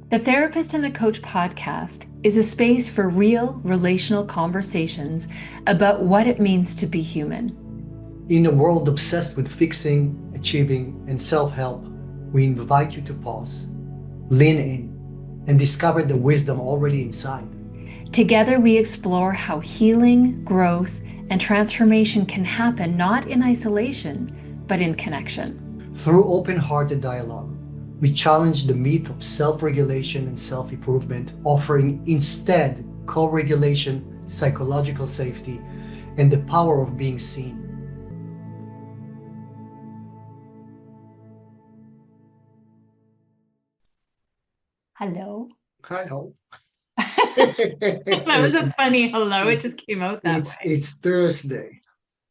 The Therapist and the Coach podcast is a space for real relational conversations about what it means to be human. In a world obsessed with fixing, achieving, and self help, we invite you to pause, lean in, and discover the wisdom already inside. Together, we explore how healing, growth, and transformation can happen not in isolation, but in connection. Through open hearted dialogue, we challenge the myth of self regulation and self improvement, offering instead co regulation, psychological safety, and the power of being seen. Hello. Hello. That was a funny hello. It just came out that way. It's Thursday.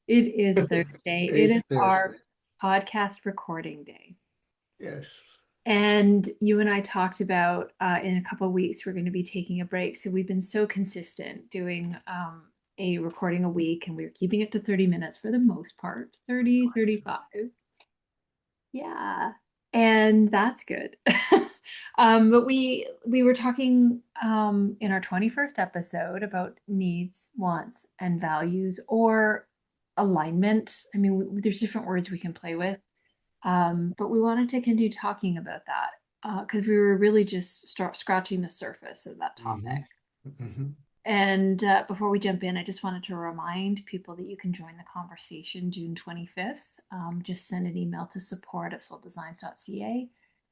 It is Thursday. It is It's Thursday. our podcast recording day. Yes. And you and I talked about in a couple of weeks, we're going to be taking a break. So we've been so consistent doing a recording a week, and we're keeping it to 30 minutes for the most part, 30, 35. Yeah. And that's good. But we were talking in our 21st episode about needs, wants, and values or alignment. I mean, there's different words we can play with. But we wanted to continue talking about that because we were really just scratching the surface of that Mm-hmm. topic. Mm-hmm. And before we jump in, I just wanted to remind people that you can join the conversation June 25th. Just send an email to support@souldesigns.ca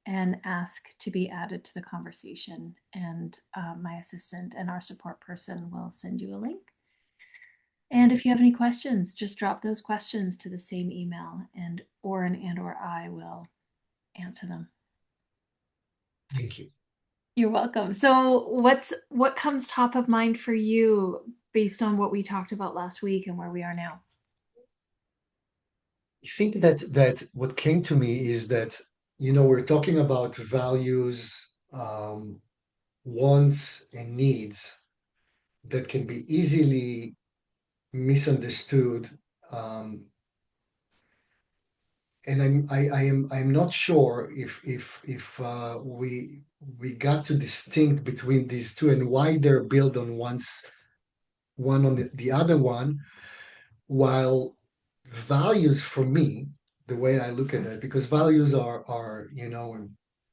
and ask to be added to the conversation. And my assistant and our support person will send you a link. And if you have any questions, just drop those questions to the same email, and Oren and/or I will answer them. Thank you. You're welcome. So, what comes top of mind for you based on what we talked about last week and where we are now? I think that what came to me is that, we're talking about values, wants, and needs that can be easily misunderstood. Um, and I'm not sure if we got to distinct between these two and why they're built on one on the other one, while values for me, the way I look at it, because values are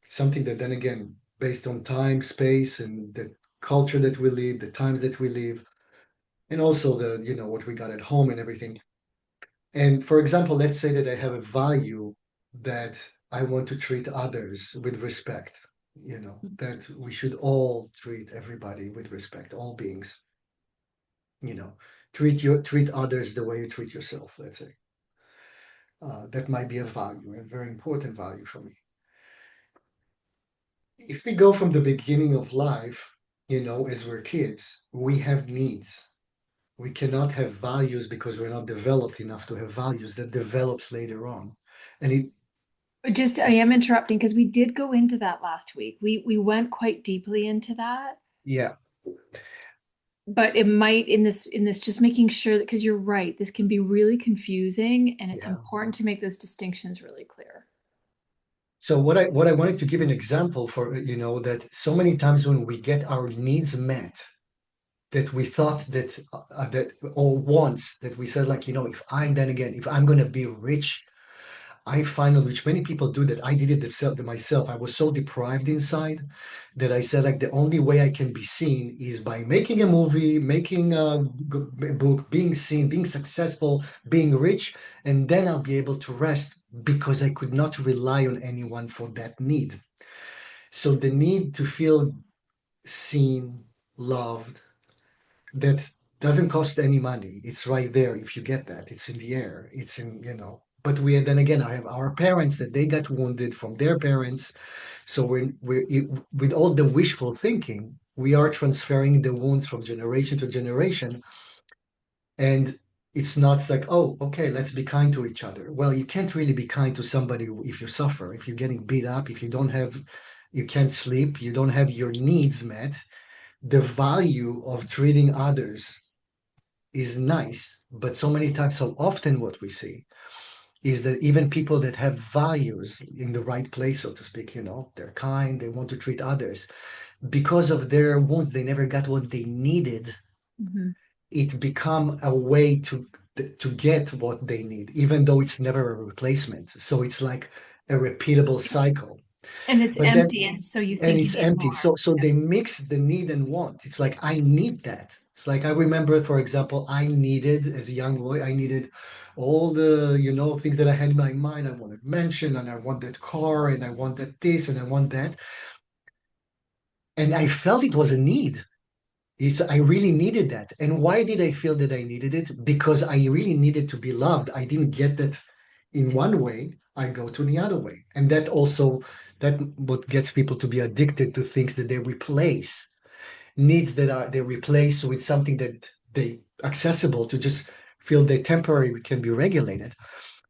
something that then again based on time, space, and the culture that we live, the times that we live, and also the what we got at home and everything. And for example, let's say that I have a value that I want to treat others with respect, that we should all treat everybody with respect, all beings, you know, treat others the way you treat yourself, let's say. That might be a value, a very important value for me. If we go from the beginning of life, as we're kids, we have needs. We cannot have values because we're not developed enough to have values that develops later on. And Just I am interrupting because we did go into that last week. We went quite deeply into that, yeah, but it might in this just making sure that because you're right, this can be really confusing, and it's yeah. important to make those distinctions really clear. So what I wanted to give an example for, that so many times when we get our needs met, that we thought that or wants that we said like, if I'm gonna be rich, I find which many people do that. I did it myself. I was so deprived inside that I said like the only way I can be seen is by making a movie, making a book, being seen, being successful, being rich, and then I'll be able to rest because I could not rely on anyone for that need. So the need to feel seen, loved, that doesn't cost any money. It's right there. If you get that, it's in the air. It's But we then again, I have our parents that they got wounded from their parents. So with all the wishful thinking, we are transferring the wounds from generation to generation. And it's not like, oh, okay, let's be kind to each other. Well, you can't really be kind to somebody if you suffer, if you're getting beat up, if you can't sleep, you don't have your needs met. The value of treating others is nice, but so many times, so often what we see is that even people that have values in the right place, so to speak, they're kind, they want to treat others, because of their wounds, they never got what they needed. Mhm. It become a way to get what they need, even though it's never a replacement. So it's like a repeatable cycle. And it's But then empty, and so you and think you it's need empty. more. So they mix the need and want. It's like I need that. It's like I remember, for example, I needed as a young boy, I needed all the things that I had in my mind. I wanted mansion and I wanted car and I wanted this and I want that. And I felt it was a need. I really needed that. And why did I feel that I needed it? Because I really needed to be loved. I didn't get that in one way. I go to the other way. And that what gets people to be addicted to things that they replace, needs that are they replace with something that they accessible to just feel they temporary can be regulated.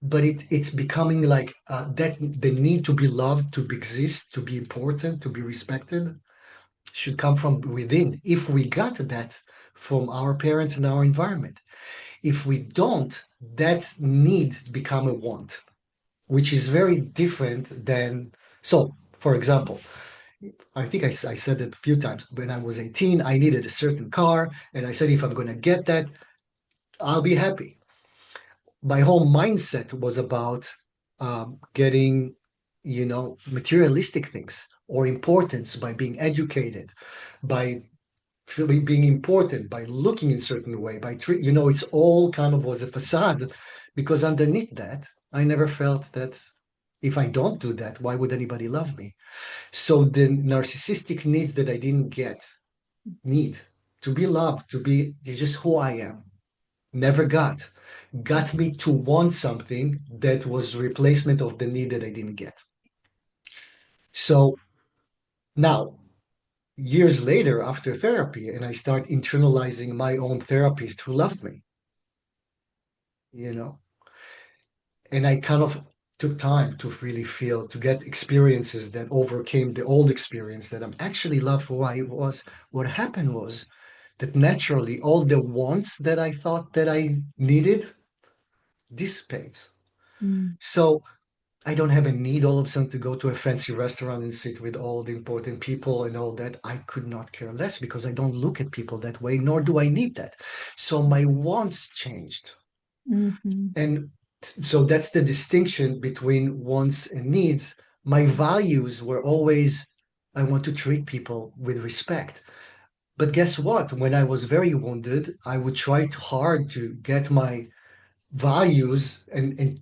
But it's becoming like that the need to be loved, to exist, to be important, to be respected should come from within. If we got that from our parents and our environment, if we don't, that need become a want, which is very different than. So, for example, I think I said it a few times. When I was 18, I needed a certain car, and I said, if I'm going to get that, I'll be happy. My whole mindset was about getting, materialistic things or importance by being educated, by feeling being important, by looking in certain way, it's all kind of was a facade, because underneath that, I never felt that if I don't do that, why would anybody love me? So the narcissistic needs that I didn't need to be loved, to be just who I am, never got me to want something that was replacement of the need that I didn't get. So now, years later, after therapy, and I start internalizing my own therapist who loved me, you know, and I kind of took time to really feel, to get experiences that overcame the old experience that I'm actually loved for who I was. What happened was that naturally all the wants that I thought that I needed dissipates. Mm. So I don't have a need all of a sudden to go to a fancy restaurant and sit with all the important people and all that. I could not care less because I don't look at people that way, nor do I need that. So my wants changed. Mhm. And so that's the distinction between wants and needs. My values were always, I want to treat people with respect. But guess what? When I was very wounded, I would try hard to get my values and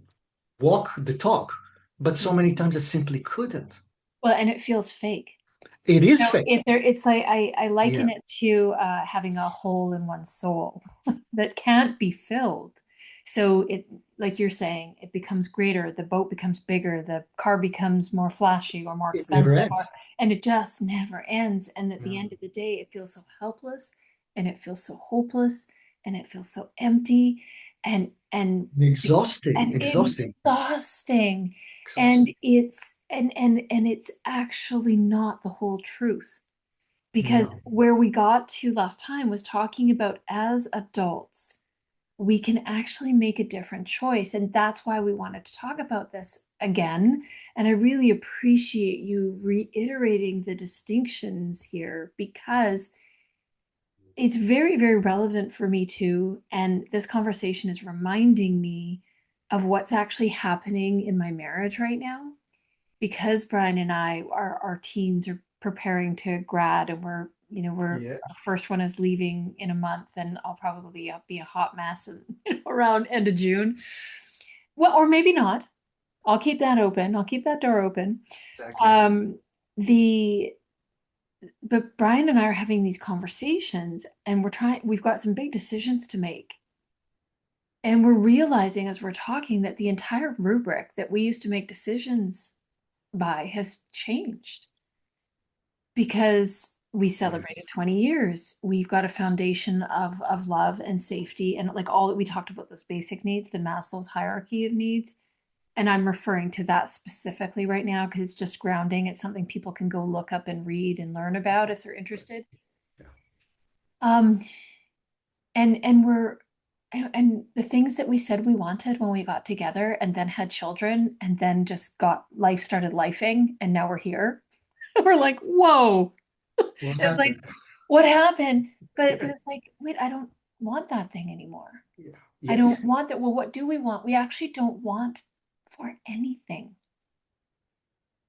walk the talk. But so many times I simply couldn't. Well, and it feels fake. It is So fake. if there, it's like I Yeah, liken it to having a hole in one's soul that can't be filled. So it, like you're saying, it becomes greater. The boat becomes bigger. The car becomes more flashy or more it never expensive, or ends. and it just never ends. And at the No. end of the day, it feels so helpless, and it feels so hopeless, and it feels so empty, and Exhausting, and exhausting, exhausting, and exhausting. it's actually not the whole truth, because No. where we got to last time was talking about as adults we can actually make a different choice, and that's why we wanted to talk about this again. And I really appreciate you reiterating the distinctions here, because it's very, very relevant for me too. And this conversation is reminding me of what's actually happening in my marriage right now. Because Brian and I, our teens are preparing to grad, and Yeah, our first one is leaving in a month, and I'll probably be a hot mess and, around end of June. Well, or maybe not. I'll keep that open. I'll keep that door open. exactly. Um, the but Brian and I are having these conversations, and we've got some big decisions to make. And we're realizing as we're talking that the entire rubric that we used to make decisions by has changed, because we celebrated Yes. 20 years. We've got a foundation of love and safety, and like all that we talked about, those basic needs, the Maslow's hierarchy of needs. And I'm referring to that specifically right now because it's just grounding. It's something people can go look up and read and learn about if they're Right. interested. Yeah. Um, and we're and the things that we said we wanted when we got together and then had children and then just got life started lifing and now we're here. We're like, whoa. What It's like, happened? what happened? But it's like, wait, I don't want that thing anymore. Yeah. I don't Yes. want that. Well, what do we want? We actually don't want for anything,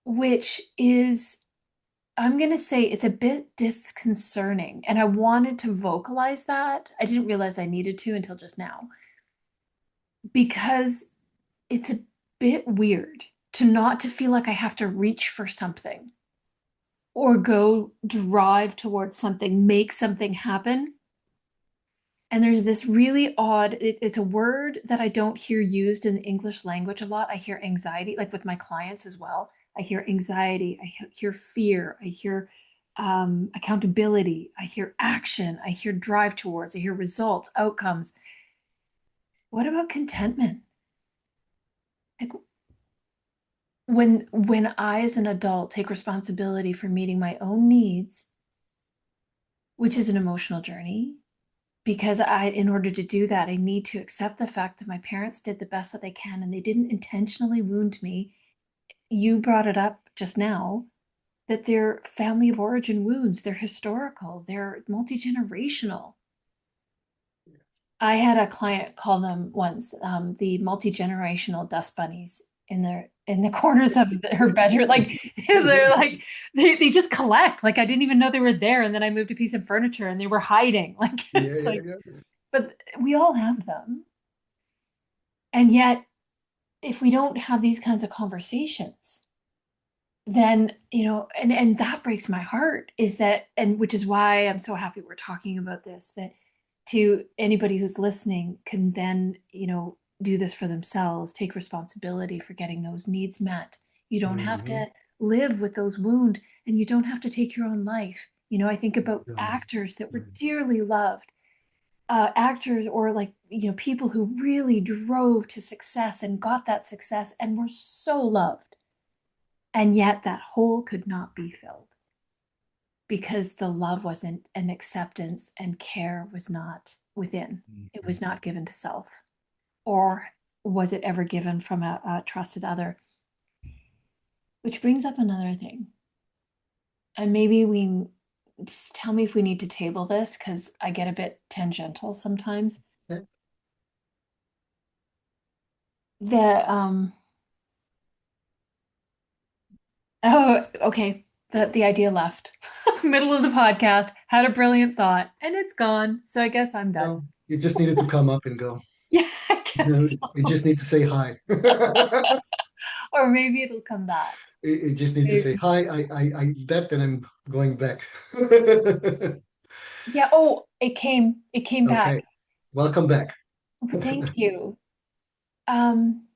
which is, I'm going to say it's a bit disconcerting. And I wanted to vocalize that. I didn't realize I needed to until just now because it's a bit weird to not to feel like I have to reach for something or go drive towards something, make something happen. And there's this really odd, it's a word that I don't hear used in the English language a lot. I hear anxiety, like with my clients as well. I hear anxiety, I hear fear, I hear accountability, I hear action, I hear drive towards, I hear results, outcomes. What about contentment? Like when I as an adult take responsibility for meeting my own needs, which is an emotional journey, because in order to do that, I need to accept the fact that my parents did the best that they can and they didn't intentionally wound me. You brought it up just now that they're family of origin wounds, they're historical, they're multi-generational. I had a client call them once the multi-generational dust bunnies in the corners of her bedroom. Like they're like they just collect. Like I didn't even know they were there. And then I moved a piece of furniture and they were hiding. Like Yeah, it's yeah, like, yeah. but we all have them. And yet, if we don't have these kinds of conversations, then, and that breaks my heart is that, and which is why I'm so happy we're talking about this, that to anybody who's listening can then, do this for themselves, take responsibility for getting those needs met. You don't have Hmm. to live with those wounds and you don't have to take your own life. I think about actors that were dearly loved, actors or like, people who really drove to success and got that success and were so loved. And yet that hole could not be filled because the love wasn't, and acceptance and care was not within. It was not given to self. Or was it ever given from a trusted other? Which brings up another thing. And maybe we just tell me if we need to table this because I get a bit tangential sometimes. Okay. The oh, okay. The idea left. Middle of the podcast, had a brilliant thought, and it's gone. So I guess I'm done. No, you just needed to come up and go. Yeah, I guess You so. just need to say hi. You Or maybe it'll come back. just need to say Maybe. hi. I that, and I'm going back. Yeah. Oh, it came back. Okay, welcome back. Thank you. Um,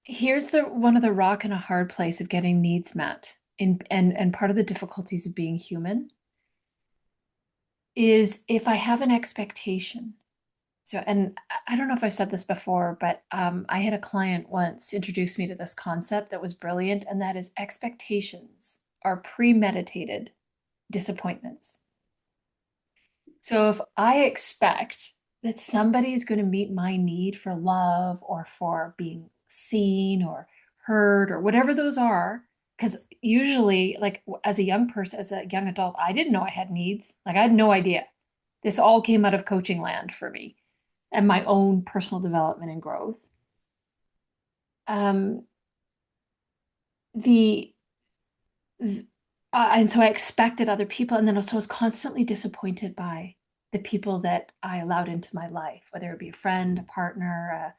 here's the one of the rock and a hard place of getting needs met. And part of the difficulties of being human is if I have an expectation. So, and I don't know if I've said this before, but I had a client once introduce me to this concept that was brilliant, and that is expectations are premeditated disappointments. So if I expect that somebody is going to meet my need for love or for being seen or heard or whatever those are, because usually, like as a young person, as a young adult, I didn't know I had needs. Like I had no idea. This all came out of coaching land for me and my own personal development and growth. Um, the and so I expected other people, and then also was constantly disappointed by the people that I allowed into my life, whether it be a friend, a partner,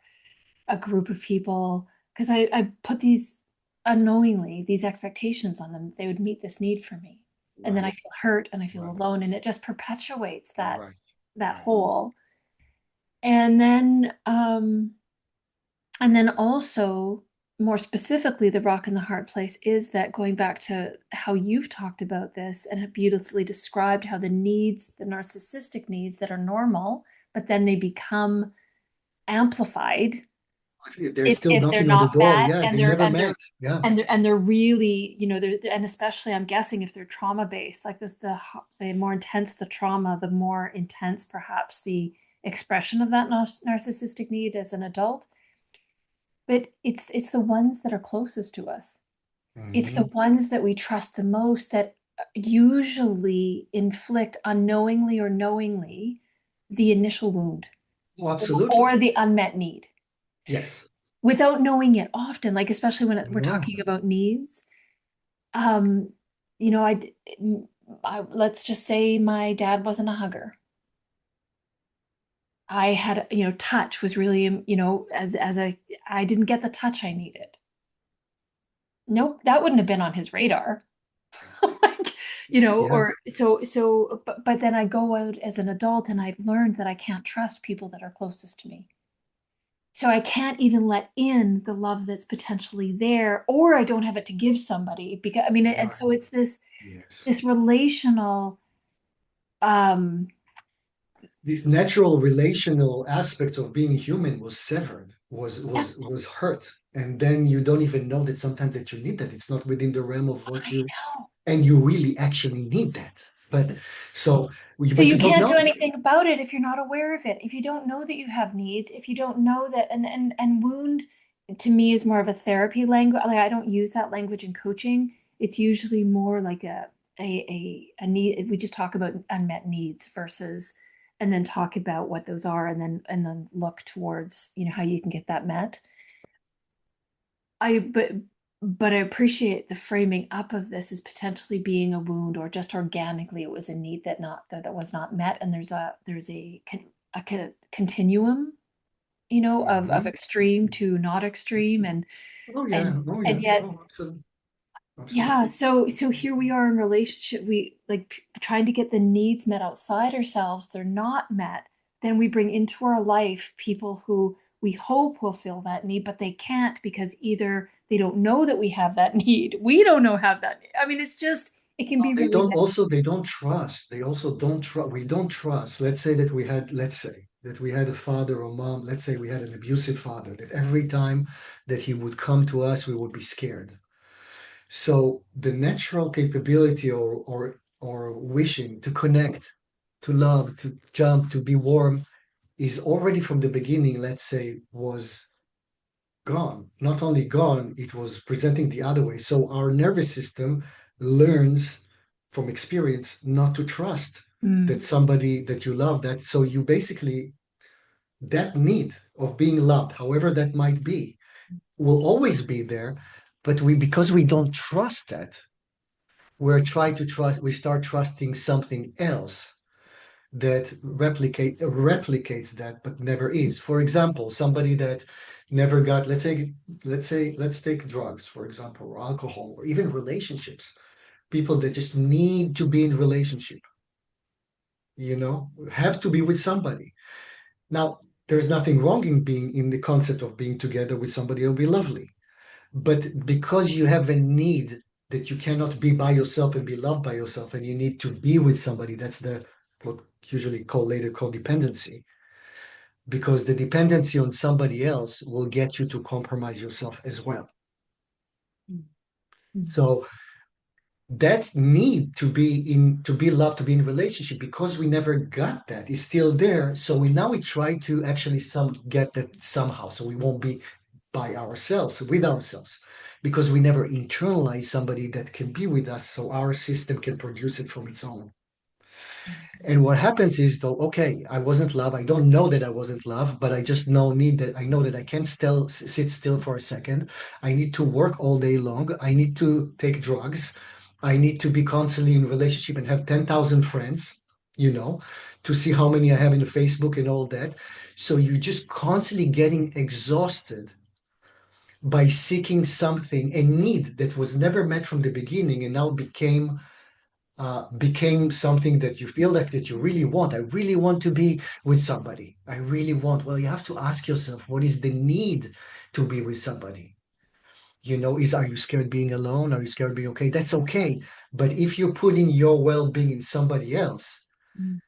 a group of people, because I put these unknowingly these expectations on them. They would meet this need for me, and then I Right, feel hurt and I feel right, alone, and it just perpetuates that right, that right. hole. And then and then also, more specifically, the rock and the hard place is that going back to how you've talked about this and have beautifully described how the needs, the narcissistic needs that are normal, but then they become amplified They're still if they're knocking on the not door. met Yeah, and they they're never and they're met. Yeah, and they're really, and especially I'm guessing if they're trauma based, like this, the more intense the trauma, the more intense perhaps the expression of that narcissistic need as an adult, but it's the ones that are closest to us. It's the Mhm. ones that we trust the most that usually inflict unknowingly or knowingly the initial wound Oh, absolutely. or the unmet need Yes. without knowing it often, like especially when we're Yeah. talking about needs. Um, you know, let's just say my dad wasn't a hugger. I had, touch was really, I didn't get the touch I needed. Nope, that wouldn't have been on his radar. Like, Yeah. or but then I go out as an adult and I've learned that I can't trust people that are closest to me. So I can't even let in the love that's potentially there, or I don't have it to give somebody because I mean, and Right. so it's this Yes. this relational, um, These natural relational aspects of being human was severed, yeah, was hurt. And then you don't even know that sometimes that you need that. It's not within the realm of what I you, know. and you really actually need that. But so, So but you you don't can't do know. anything about it if you're not aware of it. If you don't know that you have needs, if you don't know that, and wound to me is more of a therapy language. Like I don't use that language in coaching. It's usually more like a need. We just talk about unmet needs versus, and then talk about what those are, and then look towards how you can get that met. I but I appreciate the framing up of this as potentially being a wound or just organically it was a need that was not met, and there's a continuum, of Mhm. extreme to not extreme, Oh and yeah. Oh and yeah. yet, Oh, absolutely. yeah, Absolutely. so here we are in relationship, we like trying to get the needs met outside ourselves, they're not met. Then we bring into our life people who we hope will fill that need, but they can't because either they don't know that we have that need, we don't know have that need. I mean, it can Oh, be really they don't trust. They also don't trust. We don't trust. Let's say that we had a father or mom, let's say we had an abusive father, that every time that he would come to us, we would be scared. So the natural capability or wishing to connect, to love, to jump, to be warm is already from the beginning, let's say, was gone. Not only gone, it was presenting the other way. So our nervous system learns from experience not to trust that Mm, somebody that you love, that so you basically that need of being loved, however that might be, will always be there. But we because we don't trust that, we start trusting something else that replicates that but never is. For example, somebody that never got, let's take drugs, for example, or alcohol, or even relationships. People that just need to be in relationship, have to be with somebody. Now, there's nothing wrong in being in the concept of being together with somebody. It'll be lovely. But because you have a need that you cannot be by yourself and be loved by yourself, and you need to be with somebody, that's the what usually later called dependency, because the dependency on somebody else will get you to compromise yourself as well. mm, mm, So that need to be loved, to be in relationship, because we never got that, is still there. So we try to actually get that somehow, so we won't be by ourselves, with ourselves, because we never internalize somebody that can be with us, so our system can produce it from its own. And what happens is, though, okay, I wasn't loved. I don't know that I wasn't loved, but I just I know that I can't sit still for a second. I need to work all day long. I need to take drugs. I need to be constantly in relationship and have 10,000 friends, you know, to see how many I have in the Facebook and all that. So you're just constantly getting exhausted by seeking something, a need that was never met from the beginning and now became something that you feel like that you really want. I really want to be with somebody. I really want. Well, you have to ask yourself, what is the need to be with somebody? Are you scared being alone? Are you scared being okay? That's okay. But if you're putting your well-being in somebody else, mm,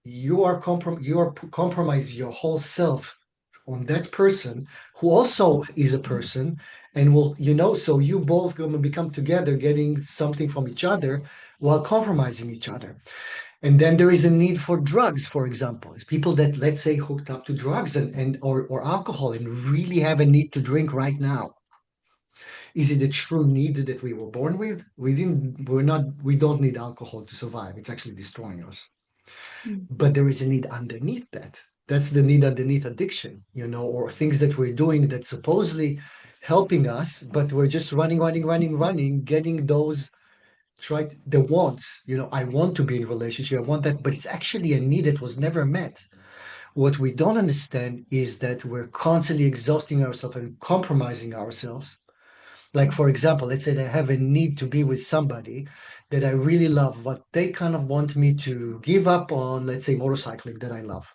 you are compromise your whole self on that person who also is a person and so you both going to become together getting something from each other while compromising each other. And then there is a need for drugs, for example. It's people that, let's say, hooked up to drugs or alcohol and really have a need to drink right now. Is it a true need that we were born with? We don't need alcohol to survive. It's actually destroying us. Mhm. But there is a need underneath that. That's the need underneath addiction, or things that we're doing that supposedly helping us, but we're just running, getting those the wants. I want to be in a relationship, I want that, but it's actually a need that was never met. What we don't understand is that we're constantly exhausting ourselves and compromising ourselves. Like, for example, let's say that I have a need to be with somebody that I really love, but they kind of want me to give up on, let's say, motorcycling that I love.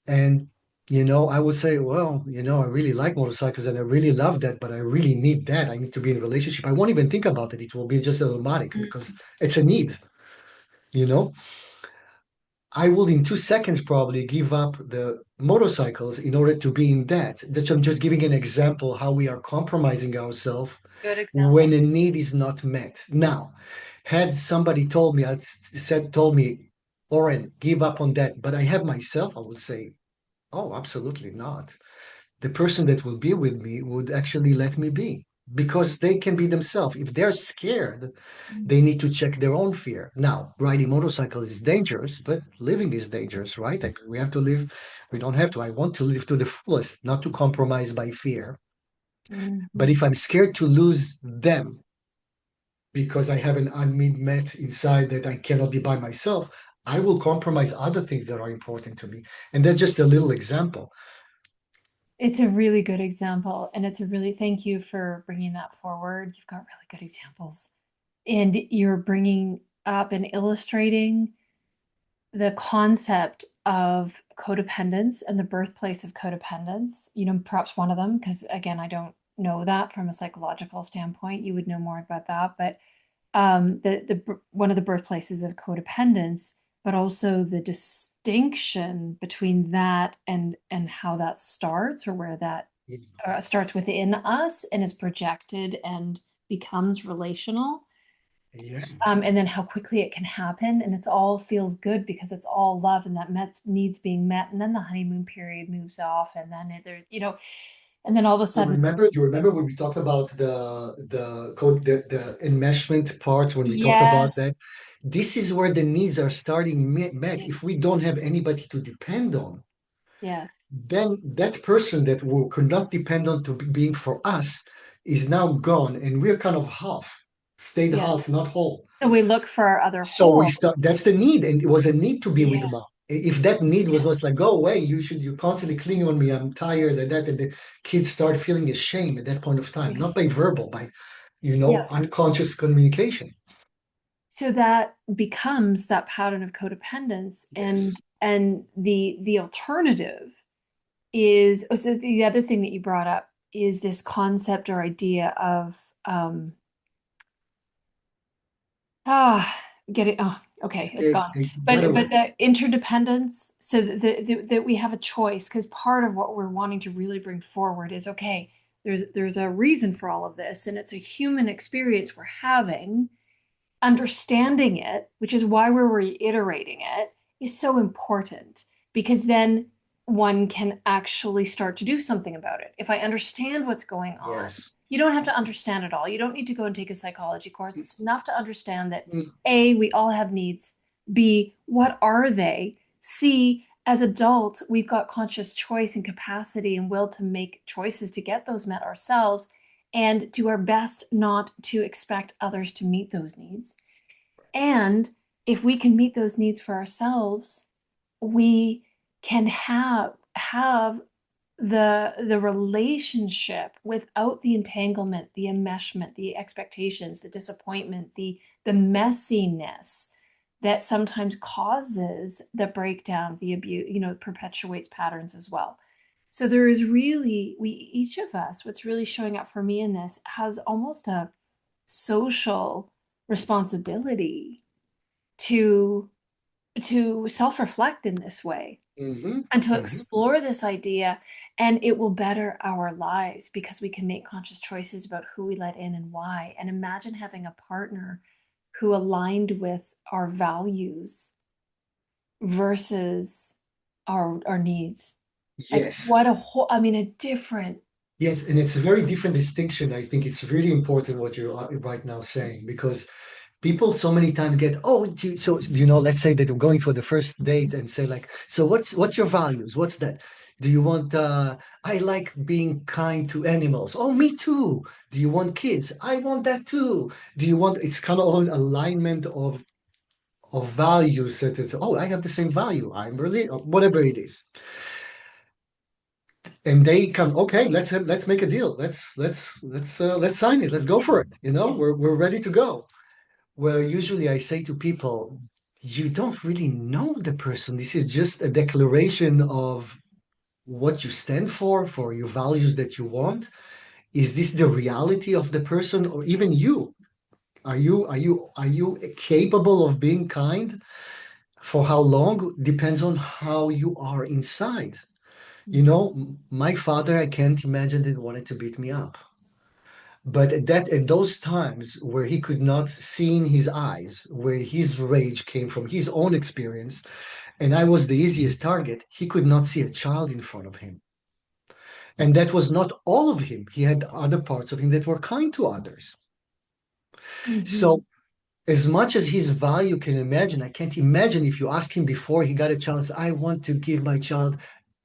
And, I would say, well, I really like motorcycles and I really love that, but I really need that. I need to be in a relationship. I won't even think about it. It will be just automatic because it's a need, you know? I will in 2 seconds probably give up the motorcycles in order to be in that. I'm just giving an example how we are compromising ourselves Good example. when a need is not met. Now, had somebody told me, Oren, give up on that, but I have myself, I would say, oh, absolutely not. The person that will be with me would actually let me be because they can be themselves. If they're scared, they need to check their own fear. Now, riding motorcycle is dangerous, but living is dangerous, right? Like, we have to live. We don't have to. I want to live to the fullest, not to compromise by fear. But Mhm. if I'm scared to lose them because I have an unmet inside that I cannot be by myself, I will compromise other things that are important to me. And that's just a little example. It's a really good example, and thank you for bringing that forward. You've got really good examples, and you're bringing up and illustrating the concept of codependence and the birthplace of codependence. Perhaps one of them, because again, I don't know that from a psychological standpoint. You would know more about that, but one of the birthplaces of codependence, but also the distinction between that and how that starts, or where that starts within us and is projected and becomes relational. Yeah. And then how quickly it can happen, and it's all feels good because it's all love and that needs being met, and then the honeymoon period moves off, and then there's and then all of a You sudden, remember? Do you remember when we talked about the code, the enmeshment part when we talked about yes, that? This is where the needs are starting met. yes, If we don't have anybody to depend on, yes, then that person that we could not depend on to being for us is now gone, and we're kind of stayed yes. half, not whole. So we look for our other So we whole. start. That's the need, and it was a need to be with Yeah, mom. If that need yeah, was like, go away, you constantly cling on me. I'm tired and that, and the kids start feeling ashamed at that point of time, yeah, not by verbal, by yeah. unconscious communication. So that becomes that pattern of codependence, and Yes. the alternative is, oh, so the other thing that you brought up is this concept or idea of Ah, get it. Oh, okay, it's gone. It got But away. the interdependence, so that we have a choice, because part of what we're wanting to really bring forward is, okay, there's a reason for all of this, and it's a human experience we're having. Understanding it, which is why we're reiterating it, is so important, because then one can actually start to do something about it. If I understand what's going on, Yes. you don't have to understand it all. You don't need to go and take a psychology course. It's enough to understand that Mm, A, we all have needs. B, what are they? C, as adults, we've got conscious choice and capacity and will to make choices to get those met ourselves, and do our best not to expect others to meet those needs. And if we can meet those needs for ourselves, we can have the relationship without the entanglement, the enmeshment, the expectations, the disappointment, the messiness that sometimes causes the breakdown, the abuse, perpetuates patterns as well. So there is really, we each of us, what's really showing up for me in this, has almost a social responsibility to self-reflect in this way hmm and to hmm explore this idea, and it will better our lives because we can make conscious choices about who we let in and why. And imagine having a partner who aligned with our values versus our needs. Like Yes. what a whole, I mean, a different. Yes, and it's a very different distinction. I think it's really important what you're right now saying, because people so many times get, oh, do you know, let's say that you're going for the first date and say like, so what's your values? What's that? Do you want I like being kind to animals. Oh, me too. Do you want kids? I want that too. Do you want, it's kind of an alignment of values that is, oh, I have the same value. I'm really whatever it is. And they come, okay, let's make a deal. Let's sign it. Let's go for it. You know, Yeah. we're ready to go. Well, usually I say to people, you don't really know the person. This is just a declaration of what you stand for your values that you want. Is this the reality of the person or even you? Are you capable of being kind? For how long depends on how you are inside. You Mm. know, my father, I can't imagine that he wanted to beat me up. But at those times where he could not see in his eyes, where his rage came from his own experience, and I was the easiest target, he could not see a child in front of him. And that was not all of him. He had other parts of him that were kind to others. Mhm. So as much as his value can imagine, I can't imagine if you ask him before he got a child, I want to give my child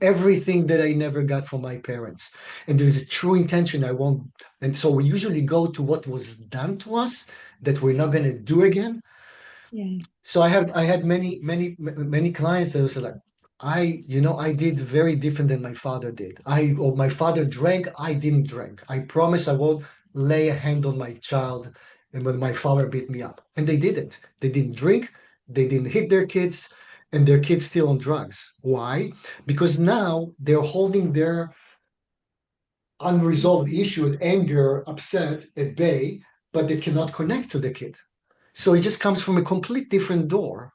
everything that I never got from my parents. And there's a true intention I won't. And so we usually go to what was done to us that we're not going to do again. Yeah. So I had many clients that was like, I did very different than my father did. My father drank, I didn't drink. I promise I won't lay a hand on my child and when my father beat me up. And they didn't. They didn't drink, they didn't hit their kids, and their kids still on drugs. Why? Because now they're holding their unresolved issues, anger, upset at bay, but they cannot connect to the kid. So it just comes from a complete different door.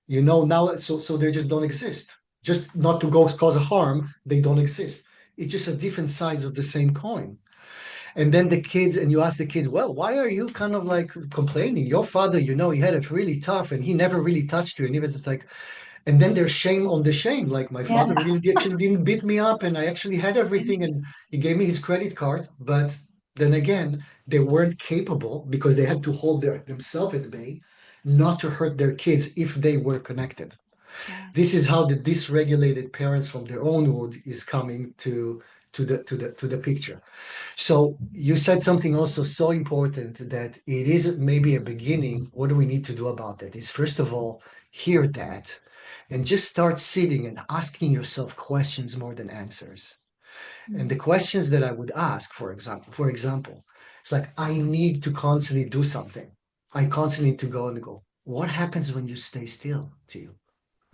Now, so they just don't exist. Just not to go cause harm, they don't exist. It's just a different sides of the same coin. And then the kids, and you ask the kids, well, why are you kind of like complaining? Your father, he had it really tough and he never really touched you. And even it's like, and then there's shame on the shame. Like my Yeah. father really actually didn't beat me up and I actually had everything and he gave me his credit card. But then again, they weren't capable because they had to hold themselves at bay, not to hurt their kids if they were connected. Yeah. This is how the dysregulated parents from their own wood is coming to the picture. So you said something also so important that it is maybe a beginning. What do we need to do about that? Is first of all, hear that and just start sitting and asking yourself questions more than answers. And Mm. the questions that I would ask, for example, it's like I need to constantly do something. I constantly need to go and go. What happens when you stay still to you?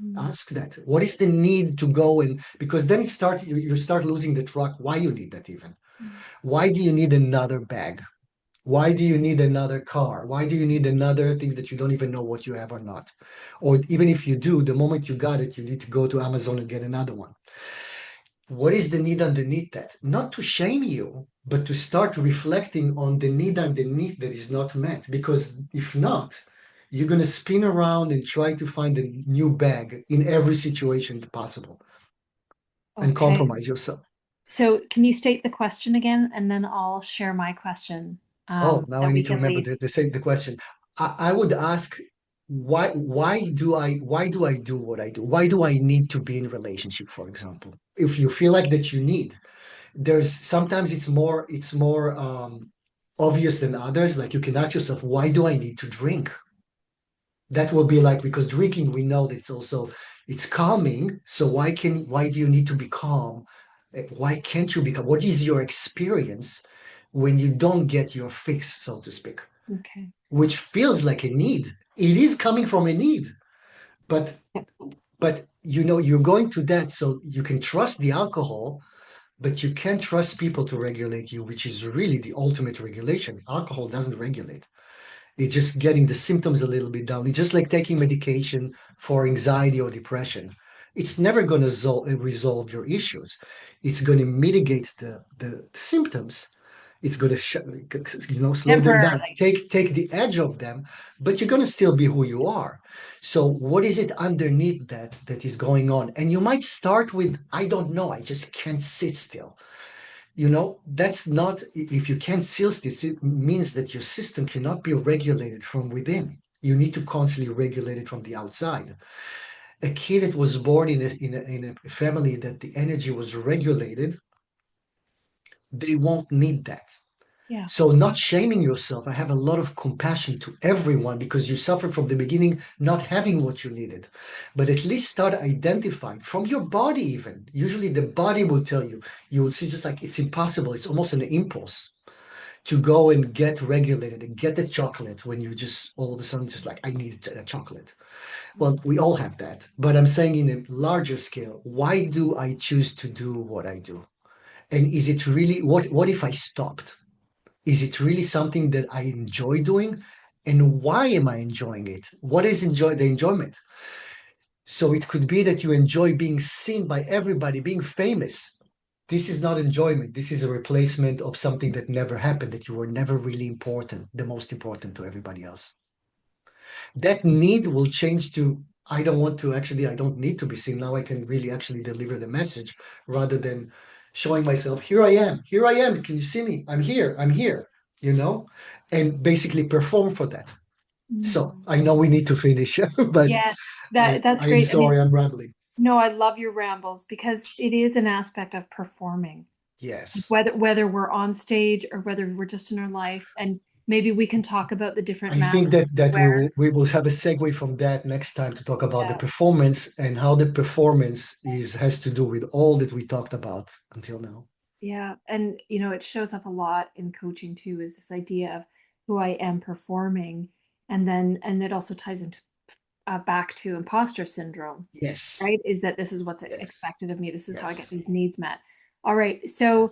Mm. Ask that. What is the need to go and because then you start losing the track why you need that even. Mm. Why do you need another bag? Why do you need another car? Why do you need another things that you don't even know what you have or not? Or even if you do, the moment you got it, you need to go to Amazon and get another one. What is the need underneath that? Not to shame you, but to start reflecting on the need underneath that is not met. Because if not, you're going to spin around and try to find a new bag in every situation possible and Okay. compromise yourself. So can you state the question again and then I'll share my question Oh, now I that we need to can remember leave. the question. I would ask why do I do what I do? Why do I need to be in a relationship, for example? If you feel like that you need, there's sometimes it's more obvious than others. Like you can ask yourself, why do I need to drink? That will be like because drinking, we know that it's calming. So why do you need to be calm? Why can't you become? What is your experience when you don't get your fix, so to speak? Okay. Which feels like a need. It is coming from a need, but Yeah. you're going to that so you can trust the alcohol, but you can't trust people to regulate you, which is really the ultimate regulation. Alcohol doesn't regulate. It's just getting the symptoms a little bit down. It's just like taking medication for anxiety or depression. It's never going to resolve your issues. It's going to mitigate the symptoms, It's going to slow them down, Temporarily. take the edge of them, but you're going to still be who you are. So what is it underneath that is going on? And you might start with, I don't know, I just can't sit still. That's not, if you can't seal this, it means that your system cannot be regulated from within. You need to constantly regulate it from the outside. A kid that was born in a family that the energy was regulated, they won't need that. Yeah. So, not shaming yourself, I have a lot of compassion to everyone because you suffered from the beginning not having what you needed. But at least start identifying from your body, even. Usually, the body will tell you, you will see just like it's impossible. It's almost an impulse to go and get regulated and get the chocolate when you just all of a sudden just like, I need a chocolate. Well, we all have that. But I'm saying in a larger scale, why do I choose to do what I do? And is it really, what if I stopped? Is it really something that I enjoy doing? And why am I enjoying it? What is the enjoyment? So it could be that you enjoy being seen by everybody, being famous. This is not enjoyment. This is a replacement of something that never happened, that you were never really important, the most important to everybody else. That need will change to, I don't want to actually, I don't need to be seen. Now I can really actually deliver the message rather than showing myself, here I am. Can you see me? I'm here, you know, and basically perform for that. So Mhm. I know we need to finish, but Yeah, that's I am great. I mean, sorry, I'm rambling. no, I love your rambles because it is an aspect of performing. Like Yes. whether we're on stage or whether we're just in our life, and maybe we can talk about the different I think masks that we wear. we will have a segue from that next time to talk about the Yeah. performance and how the performance is has to do with all that we talked about until now. Yeah. And, it shows up a lot in coaching too, is this idea of who I am performing. And it also ties into back to imposter syndrome, Yes. right? Is that this is what's Yes. expected of me. This is how I get Yes. these needs met. All right. So,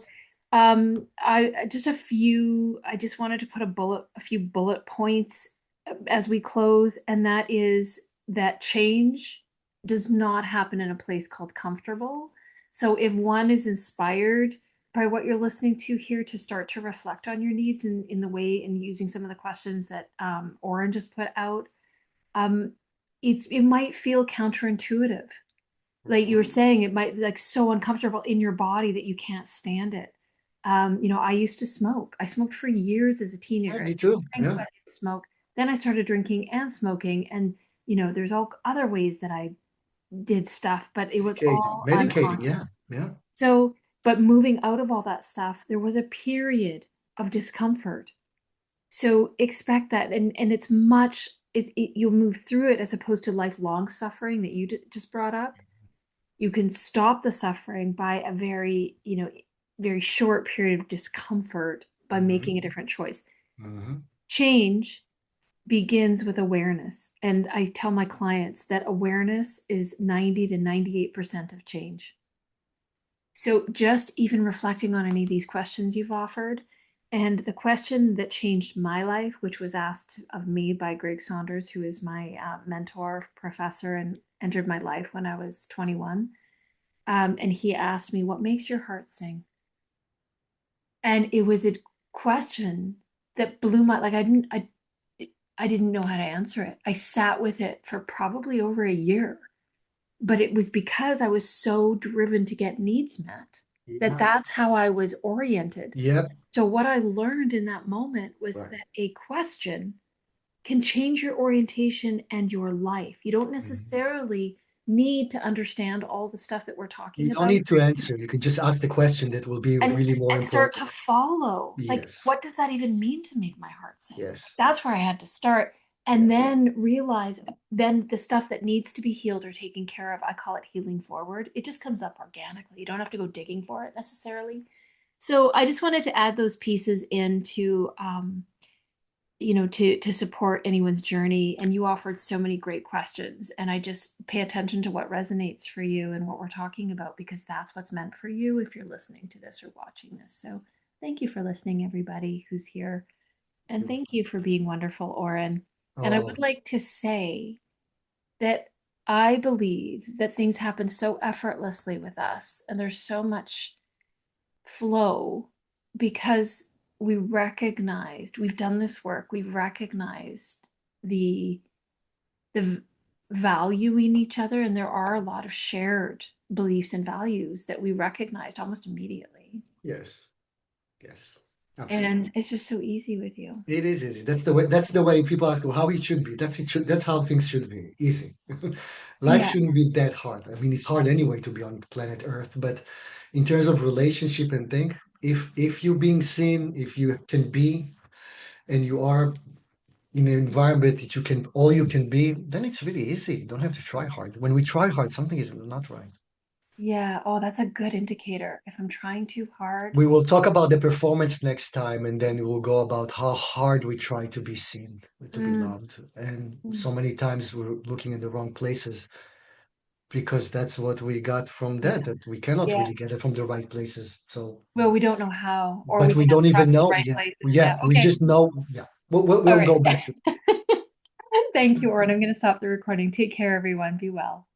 Yes. I just wanted to put a few bullet points as we close, and that is that change does not happen in a place called comfortable. So if one is inspired by what you're listening to here to start to reflect on your needs in the way and using some of the questions that Oren just put out, um, it might feel counterintuitive. Like you were saying, it might be like so uncomfortable in your body that you can't stand it. I used to smoke. I smoked for years as a Yeah, teenager. I me didn't too. drink, Yeah. but I did smoke. Then I started drinking and smoking, and there's all other ways that I did stuff, but it was Medicating. all Medicating. Yeah. unconscious. Yeah. So, but moving out of all that stuff, there was a period of discomfort. So expect that, and it's much. You'll move through it as opposed to lifelong suffering that you just brought up. You can stop the suffering by a very short period of discomfort by Hmm. making a different choice. Hmm. Change begins with awareness. And I tell my clients that awareness is 90 to 98% of change. So just even reflecting on any of these questions you've offered, and the question that changed my life, which was asked of me by Greg Saunders, who is my mentor, professor, and entered my life when I was 21. And he asked me, "What makes your heart sing?" And it was a question that blew my like I didn't know how to answer it. I sat with it for probably over a year, but it was because I was so driven to get needs met that Yeah. that's how I was oriented. Yep. So what I learned in that moment was Right. that a question can change your orientation and your life. You don't Mhm. necessarily need to understand all the stuff that we're You talking don't about need to answer. You can just ask the question that will be and really more start to important. follow, like, Yes. what does that even mean to make my heart sing? Yes. That's where I had to start, and Yeah. then realize, then the stuff that needs to be healed or taken care of, I call it healing forward. It just comes up organically. You don't have to go digging for it necessarily. So I just wanted to add those pieces into to support anyone's journey. And you offered so many great questions, and I just pay attention to what resonates for you and what we're talking about, because that's what's meant for you if you're listening to this or watching this. So thank you for listening, everybody who's here, and thank you for being wonderful, Oren. And I would Oh, like to say that I believe that things happen so effortlessly with us, and there's so much flow because we recognized, we've done this work, we've recognized the the value in each other, and there are a lot of shared beliefs and values that we recognized almost immediately. Yes, yes, absolutely. And it's just so easy with you. It is easy. That's the way people ask, well, how it should be. That's how things should be. Easy. Life Yeah. shouldn't be that hard. I mean, it's hard anyway to be on planet Earth, but in terms of relationship and think, if you're being seen, if you can be, and you are in an environment that you can be, then it's really easy. You don't have to try hard. When we try hard, something is not right. Yeah. Oh, that's a good indicator. If I'm trying too hard. We will talk about the performance next time, and then we'll go about how hard we try to be seen, to be Mm, loved. And mm, so many times we're looking in the wrong places because that's what we got from that we cannot yeah. really get it from the right places. So, Well, we don't know how, or but we we can't don't even trust the know. right Yeah, places. yeah, Yeah. we Okay. just know. Yeah, we'll All right. go back to Thank you, Oren. I'm going to stop the recording. Take care, everyone. Be well.